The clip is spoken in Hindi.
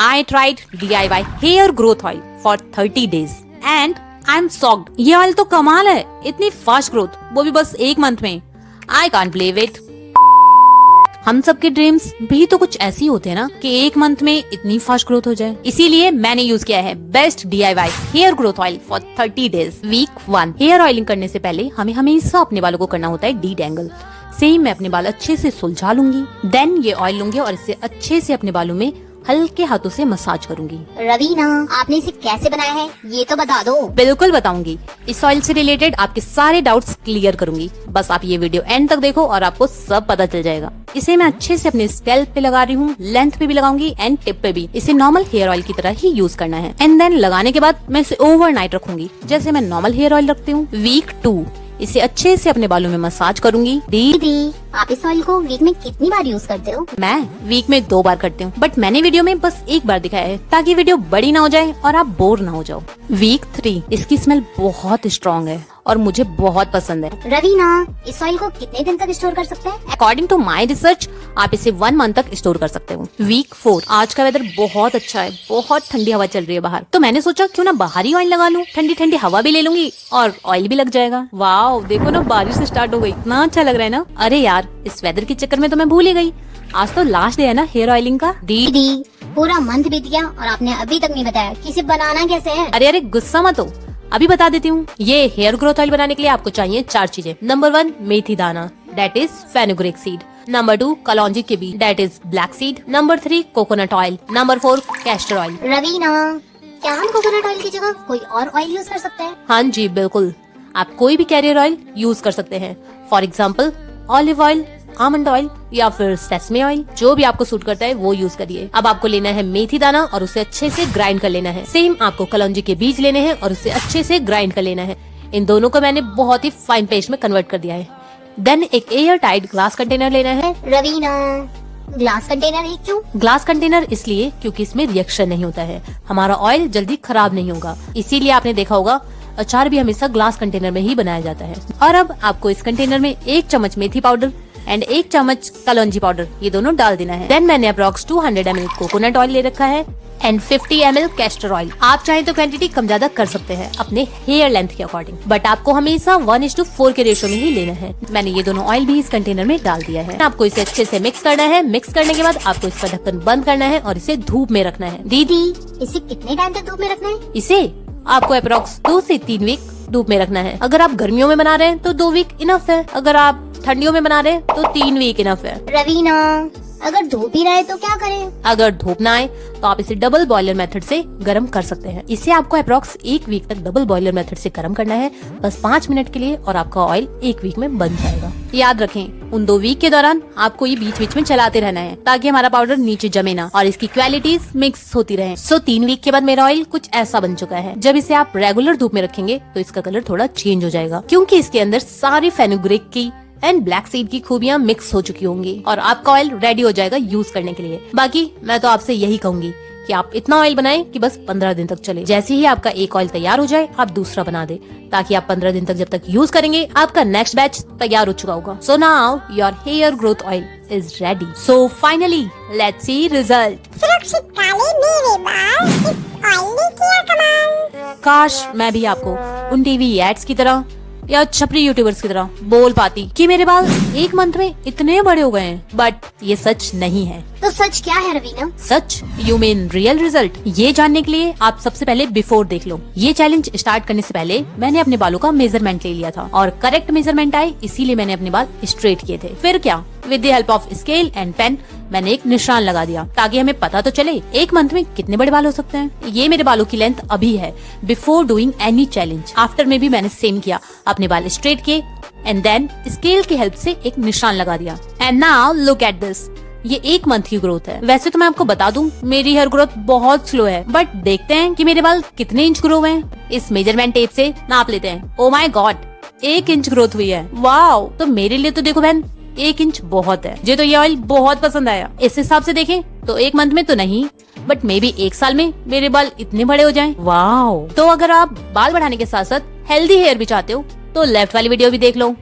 I tried DIY hair growth oil for 30 days and I'm shocked. ये ऑयल तो कमाल है, इतनी फास्ट ग्रोथ, वो भी बस 1 मंथ में. I can't believe it. हम सबके ड्रीम्स भी तो कुछ ऐसे ही होते हैं ना कि 1 मंथ में इतनी फास्ट ग्रोथ हो जाए. इसीलिए मैंने यूज किया है best DIY hair growth oil for 30 days. Week 1. Hair oiling करने से पहले हमें हमेशा अपने बालों को करना होता है डीटैंगल. सेम मैं अपने बाल अच्छे से सुलझा लूंगी, देन ये ऑयल लूंगी और इसे अच्छे से अपने बालों में हल्के हाथों से मसाज करूंगी. रवीना, आपने इसे कैसे बनाया है ये तो बता दो. बिल्कुल बताऊंगी. इस ऑयल से रिलेटेड आपके सारे डाउट्स क्लियर करूंगी. बस आप ये वीडियो एंड तक देखो और आपको सब पता चल जाएगा. इसे मैं अच्छे से अपने स्कैल्प पे लगा रही हूँ, लेंथ पे भी लगाऊंगी एंड टिप पे भी. इसे नॉर्मल हेयर ऑयल की तरह ही यूज करना है एंड देन लगाने के बाद मैं इसे ओवरनाइट रखूंगी जैसे मैं नॉर्मल हेयर ऑयल रखती हूँ. वीक 2. इसे अच्छे से अपने बालों में मसाज करूंगी. दीदी, आप इस ऑयल को वीक में कितनी बार यूज करते हो? मैं वीक में 2 बार करती हूँ, बट मैंने वीडियो में बस 1 बार दिखाया है ताकि वीडियो बड़ी ना हो जाए और आप बोर ना हो जाओ. वीक 3. इसकी स्मेल बहुत स्ट्रॉन्ग है और मुझे बहुत पसंद है. रवीना, इस ऑयल को कितने दिन तक स्टोर कर सकते हैं? अकॉर्डिंग टू माई रिसर्च आप इसे 1 मंथ तक स्टोर कर सकते हो. वीक 4. आज का वेदर बहुत अच्छा है, बहुत ठंडी हवा चल रही है बाहर, तो मैंने सोचा क्यों ना बाहर ही ऑयल लगा लूं, ठंडी ठंडी हवा भी ले लूंगी और ऑयल भी लग जाएगा. वाओ, देखो ना बारिश स्टार्ट हो गई, इतना अच्छा लग रहा है ना. अरे यार, इस वेदर के चक्कर में तो मैं भूल ही गई. आज तो लास्ट डे है ना हेयर ऑयलिंग का. दीदी, पूरा मंथ बीत गया और आपने अभी तक नहीं बताया कि इसे बनाना कैसे है. अरे गुस्सा मत हो, अभी बता देती हूँ. ये हेयर ग्रोथ ऑयल बनाने के लिए आपको चाहिए 4 चीजें. नंबर 1 मेथी दाना, that is fenugreek seed. Number 2 कलौंजी के बीज, that is black seed. Number 3 coconut oil. Number 4 castor oil. Raveena, क्या हम कोकोनट ऑयल की जगह कोई और ऑयल यूज कर सकते हैं? हाँ जी बिल्कुल, आप कोई भी कैरियर ऑयल यूज कर सकते हैं. For example olive oil, almond oil या फिर सेसमे ऑयल, जो भी आपको सूट करता है वो यूज करिए. अब आपको लेना है मेथी दाना और उसे अच्छे से ग्राइंड कर लेना है. सेम आपको कलौंजी के बीज लेने हैं और उसे अच्छे से ग्राइंड कर लेना है. इन दोनों को मैंने बहुत ही फाइन पेस्ट में कन्वर्ट कर दिया है. देन एक एयर टाइट ग्लास कंटेनर लेना है. रवीना, ग्लास कंटेनर है क्यों? ग्लास कंटेनर इसलिए क्योंकि इसमें रिएक्शन नहीं होता है, हमारा ऑयल जल्दी खराब नहीं होगा. इसीलिए आपने देखा होगा अचार भी हमेशा ग्लास कंटेनर में ही बनाया जाता है. और अब आपको इस कंटेनर में 1 चम्मच मेथी पाउडर एंड 1 चम्मच कलौंजी पाउडर, ये दोनों डाल देना है. देन मैंने अप्रॉक्स 200 ml कोकोनट ऑयल ले रखा है एंड 50 ml कैस्टर ऑयल. आप चाहें तो क्वांटिटी कम ज्यादा कर सकते हैं अपने हेयर लेंथ के अकॉर्डिंग, बट आपको हमेशा 1:4 के रेशो में ही लेना है. मैंने ये दोनों ऑयल भी इस कंटेनर में डाल दिया है. आपको इसे अच्छे से मिक्स करना है. मिक्स करने के बाद आपको इसका ढक्कन बंद करना है और इसे धूप में रखना है. दीदी, इसे कितने टाइम तक धूप में रखना है? इसे आपको अप्रॉक्स 2 से 3 वीक धूप में रखना है. अगर आप गर्मियों में बना रहे हैं तो 2 वीक इनफ है. अगर आप ठंडियों में बना रहे हैं तो 3 वीक इनफ है. रवीना, अगर धूप ही रहे तो क्या करें? अगर धूप ना आए तो आप इसे डबल बॉयलर मेथड से गर्म कर सकते हैं. इसे आपको अप्रॉक्स 1 वीक तक डबल बॉयलर मेथड से गर्म करना है, बस 5 मिनट के लिए, और आपका ऑयल 1 वीक में बन जाएगा. याद रखें, उन 2 वीक के दौरान आपको ये बीच बीच में चलाते रहना है ताकि हमारा पाउडर नीचे जमे ना और इसकी क्वालिटीज मिक्स होती रहे. सो 3 वीक के बाद मेरा ऑयल कुछ ऐसा बन चुका है. जब इसे आप रेगुलर धूप में रखेंगे तो इसका कलर थोड़ा चेंज हो जाएगा क्योंकि इसके अंदर सारी फेनुग्रीक की एंड ब्लैक सीड की खूबियां मिक्स हो चुकी होंगी और आपका ऑयल रेडी हो जाएगा यूज करने के लिए. बाकी मैं तो आपसे यही कहूंगी कि आप इतना ऑयल बनाएं कि बस 15 दिन तक चले. जैसे ही आपका एक ऑयल तैयार हो जाए आप दूसरा बना दे ताकि आप 15 दिन तक जब तक यूज करेंगे आपका नेक्स्ट बैच तैयार हो चुका होगा. So now your hair growth oil is ready. So finally let's see result. सुरक्षित काले मेरे बाल इस ऑयल ने किया कमाल. काश मैं भी आपको उन टीवी एड्स की तरह या छपरी यूट्यूबर्स की तरह बोल पाती कि मेरे बाल 1 मंथ में इतने बड़े हो गए हैं, बट ये सच नहीं है. तो सच क्या है रवीना? सच, यू मीन रियल रिजल्ट. ये जानने के लिए आप सबसे पहले बिफोर देख लो. ये चैलेंज स्टार्ट करने से पहले मैंने अपने बालों का मेजरमेंट ले लिया था और करेक्ट मेजरमेंट आए, इसीलिए मैंने अपने बाल स्ट्रेट किए थे. फिर क्या, with the help of scale and pen मैंने एक निशान लगा दिया ताकि हमें पता तो चले 1 मंथ में कितने बड़े बाल हो सकते हैं. ये मेरे बालों की लेंथ अभी है before doing any challenge. After में भी मैंने सेम किया, अपने बाल स्ट्रेट किए एंड देन स्केल की हेल्प से एक निशान लगा दिया. And now look at this. ये 1 मंथ की ग्रोथ है. वैसे तो मैं आपको बता दूं मेरी हेयर ग्रोथ बहुत स्लो है, बट देखते हैं कि मेरे बाल कितने इंच ग्रो हुए हैं. इस मेजरमेंट टेप से नाप लेते हैं. Oh my God, 1 inch growth हुई है. वाओ, तो मेरे लिए तो देखो बहन 1 इंच बहुत है. मुझे तो ये ऑयल बहुत पसंद आया. इस हिसाब से देखें तो 1 मंथ में तो नहीं, बट मे बी 1 साल में मेरे बाल इतने बड़े हो जाएं. वाओ. तो अगर आप बाल बढ़ाने के साथ साथ हेल्दी हेयर भी चाहते हो तो लेफ्ट वाली वीडियो भी देख लो.